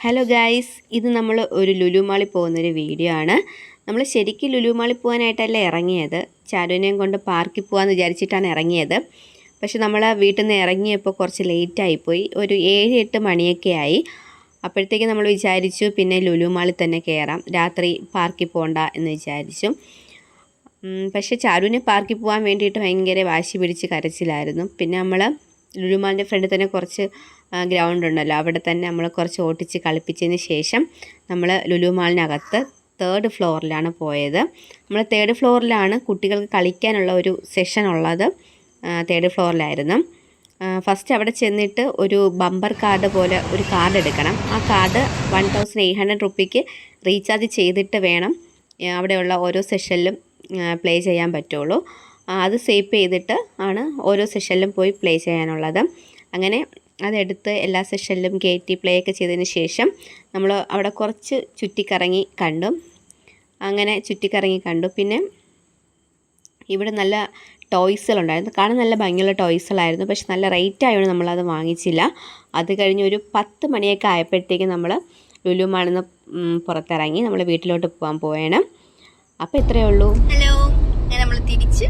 Hello guys, ഇത് നമ്മൾ ഒരു ലുലു മാളിൽ പോകുന്നൊരു വീഡിയോ ആണ്. നമ്മൾ ശരിക്കും ലുലു മാളിൽ പോകാനായിട്ടല്ല ഇറങ്ങിയത്. ചാരുവിനെയും കൊണ്ട് പാർക്കിൽ പോകാമെന്ന് വിചാരിച്ചിട്ടാണ് ഇറങ്ങിയത്. പക്ഷെ നമ്മൾ വീട്ടിൽ നിന്ന് ഇറങ്ങിയപ്പോൾ കുറച്ച് ലേറ്റായിപ്പോയി. ഒരു 7-8 മണിയൊക്കെ ആയി. അപ്പോഴത്തേക്ക് നമ്മൾ വിചാരിച്ചു പിന്നെ ലുലു മാളിൽ തന്നെ കയറാം, രാത്രി പാർക്കിൽ പോകണ്ട എന്ന് വിചാരിച്ചു. പക്ഷേ ചാരുവിനെ പാർക്കിൽ പോകാൻ വേണ്ടിയിട്ട് ഭയങ്കര വാശി പിടിച്ച് കരച്ചിലായിരുന്നു. പിന്നെ നമ്മൾ ലുലു മാളിൻ്റെ ഫ്രണ്ടിൽ തന്നെ കുറച്ച് ഗ്രൗണ്ട് ഉണ്ടല്ലോ, അവിടെ തന്നെ നമ്മൾ കുറച്ച് ഓട്ടിച്ച് കളിപ്പിച്ചതിന് ശേഷം നമ്മൾ ലുലു മാളിനകത്ത് 3rd ഫ്ലോറിലാണ് പോയത്. നമ്മൾ 3rd ഫ്ലോറിലാണ് കുട്ടികൾക്ക് കളിക്കാനുള്ള ഒരു സെഷൻ ഉള്ളത്. 3rd ഫ്ലോറിലായിരുന്നു. ഫസ്റ്റ് അവിടെ ചെന്നിട്ട് ഒരു ബമ്പർ കാർഡ് പോലെ ഒരു കാർഡ് എടുക്കണം. ആ കാർഡ് 1800 റുപ്പിക്ക് റീചാർജ് ചെയ്തിട്ട് വേണം അവിടെയുള്ള ഓരോ സെഷനിലും പ്ലേ ചെയ്യാൻ പറ്റുള്ളൂ. അത് സേവ് ചെയ്തിട്ട് ആണ് ഓരോ സെഷനിലും പോയി പ്ലേ ചെയ്യാനുള്ളത്. അങ്ങനെ അതെടുത്ത് എല്ലാ സെഷനിലും കയറ്റി പ്ലേ ഒക്കെ ചെയ്തതിന് ശേഷം നമ്മൾ അവിടെ കുറച്ച് ചുറ്റിക്കറങ്ങി കണ്ടു. പിന്നെ ഇവിടെ നല്ല ടോയ്സുകളുണ്ടായിരുന്നു. കാണാൻ നല്ല ഭംഗിയുള്ള ടോയ്സുകളായിരുന്നു. പക്ഷെ നല്ല റേറ്റ് ആയതുകൊണ്ട് നമ്മളത് വാങ്ങിച്ചില്ല. അത് കഴിഞ്ഞ് ഒരു 10 മണിയൊക്കെ ആയപ്പോഴത്തേക്കും നമ്മൾ ലുലു മാളിൽ നിന്ന് പുറത്തിറങ്ങി നമ്മൾ വീട്ടിലോട്ട് പോകാൻ പോവുകയാണ്. അപ്പോൾ ഇത്രയേ ഉള്ളൂ. ഹലോ, നമ്മൾ തിരിച്ച്